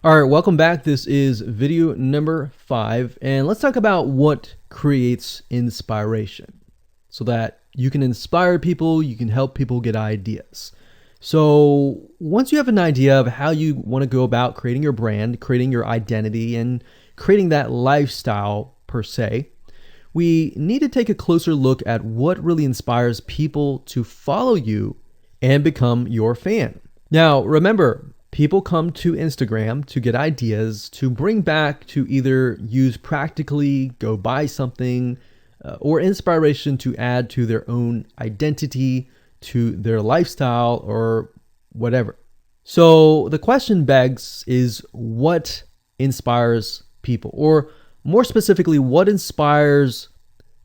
All right, welcome back. This is video number 5, and let's talk about what creates inspiration so that you can inspire people, you can help people get ideas. So, once you have an idea of how you want to go about creating your brand, creating your identity, and creating that lifestyle per se, we need to take a closer look at what really inspires people to follow you and become your fan. Now, remember, people come to Instagram to get ideas to bring back to either use practically, go buy something, or inspiration to add to their own identity, to their lifestyle, or whatever. So the question begs is what inspires people? Or more specifically, what inspires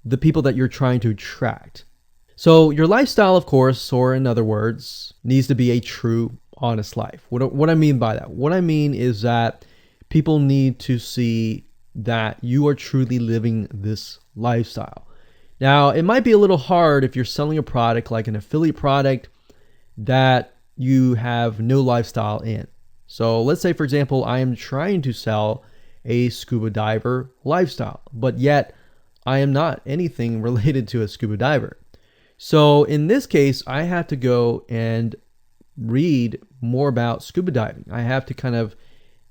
the people that you're trying to attract? So your lifestyle, of course, or in other words, needs to be a true, honest life. What I mean by that? What I mean is that people need to see that you are truly living this lifestyle. Now, it might be a little hard if you're selling a product like an affiliate product that you have no lifestyle in. So let's say, for example, I am trying to sell a scuba diver lifestyle, but yet I am not anything related to a scuba diver. So in this case, I have to go and read more about scuba diving. I have to kind of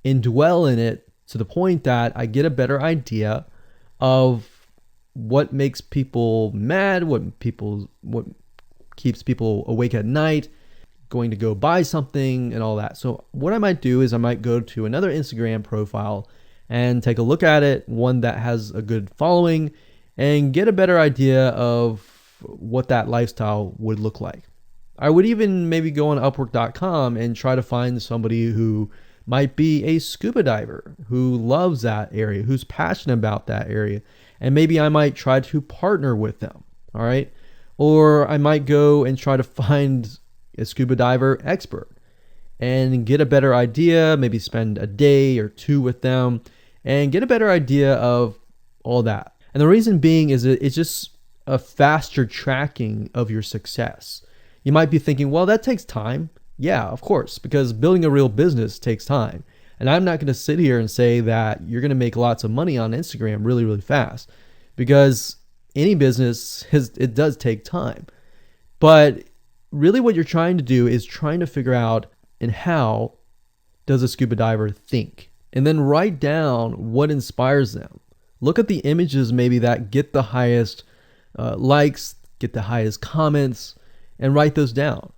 indwell in it to the point that I get a better idea of what makes people mad, what keeps people awake at night, going to go buy something and all that. So what I might do is I might go to another Instagram profile and take a look at it, one that has a good following, and get a better idea of what that lifestyle would look like. I would even maybe go on Upwork.com and try to find somebody who might be a scuba diver, who loves that area, who's passionate about that area. And maybe I might try to partner with them. All right. Or I might go and try to find a scuba diver expert and get a better idea, maybe spend a day or two with them and get a better idea of all that. And the reason being is it's just a faster tracking of your success. You might be thinking, well, that takes time. Yeah, of course, because building a real business takes time. And I'm not going to sit here and say that you're going to make lots of money on Instagram really, really fast, because any business, it does take time. But really what you're trying to do is trying to figure out and how does a scuba diver think? And then write down what inspires them. Look at the images maybe that get the highest likes, get the highest comments, and write those down.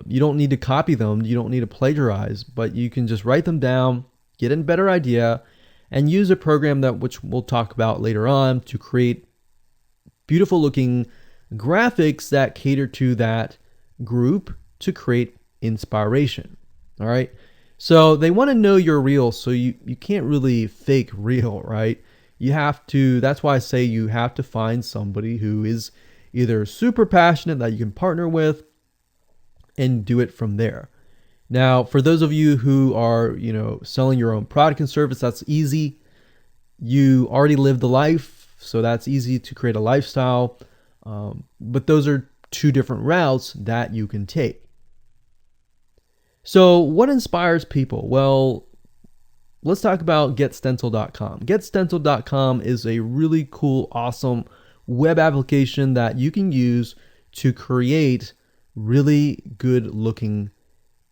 You don't need to copy them. You don't need to plagiarize, but you can just write them down, get a better idea, and use a program which we'll talk about later on to create beautiful looking graphics that cater to that group to create inspiration. All right. So they want to know you're real. So you can't really fake real, right? You have to, that's why I say you have to find somebody who is either super passionate that you can partner with and do it from there. Now, for those of you who are, selling your own product and service, that's easy. You already live the life, so that's easy to create a lifestyle. But those are two different routes that you can take. So what inspires people? Well, let's talk about GetStencil.com. GetStencil.com is a really cool, awesome web application that you can use to create really good looking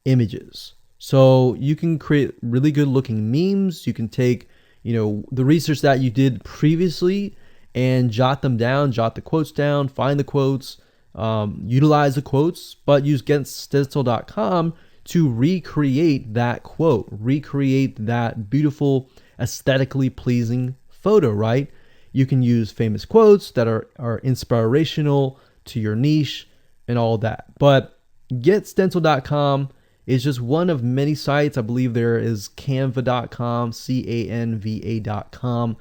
images. So you can create really good looking memes. You can take, the research that you did previously and jot them down, jot the quotes down, find the quotes, utilize the quotes, but use GetStencil.com to recreate that quote, recreate that beautiful, aesthetically pleasing photo, right? You can use famous quotes that are inspirational to your niche and all that. But GetStencil.com is just one of many sites. I believe there is Canva.com, Canva.com.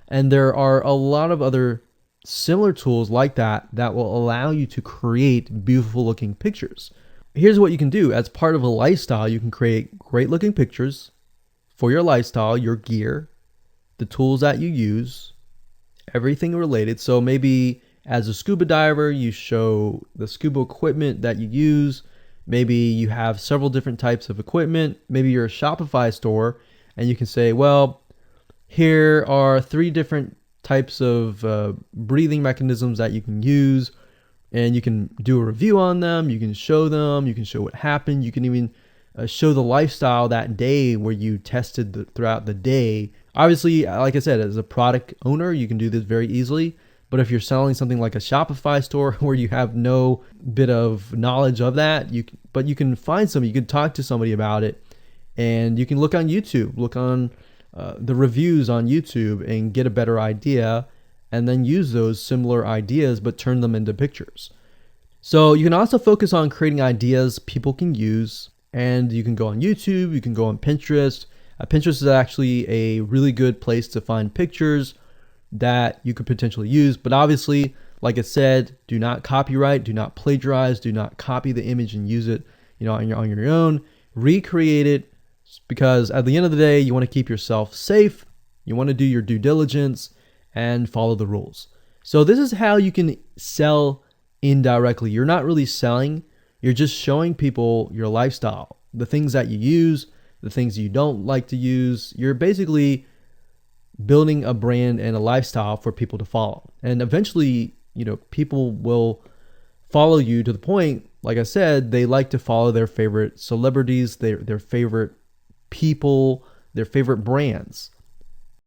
And there are a lot of other similar tools like that will allow you to create beautiful looking pictures. Here's what you can do. As part of a lifestyle, you can create great looking pictures for your lifestyle, your gear, the tools that you use, everything related. So maybe as a scuba diver, you show the scuba equipment that you use. Maybe you have several different types of equipment. Maybe you're a Shopify store. and you can say, well, here are 3 different types of breathing mechanisms that you can use, and you can do a review on them. You can show them. You can show what happened. You can even show the lifestyle that day where you tested throughout the day. Obviously, like I said, as a product owner, you can do this very easily. But if you're selling something like a Shopify store where you have no bit of knowledge of that, you can find somebody, you can talk to somebody about it, and you can look on YouTube, look on the reviews on YouTube and get a better idea, and then use those similar ideas but turn them into pictures. So you can also focus on creating ideas people can use, and you can go on YouTube, you can go on Pinterest. Pinterest is actually a really good place to find pictures that you could potentially use, but obviously, like I said, do not copyright, do not plagiarize, do not copy the image and use it, on your own. Recreate it, because at the end of the day, you want to keep yourself safe. You want to do your due diligence and follow the rules. So this is how you can sell indirectly. You're not really selling, you're just showing people your lifestyle, the things that you use, the things you don't like to use. You're basically building a brand and a lifestyle for people to follow. And eventually, people will follow you to the point, like I said, they like to follow their favorite celebrities, their favorite people, their favorite brands.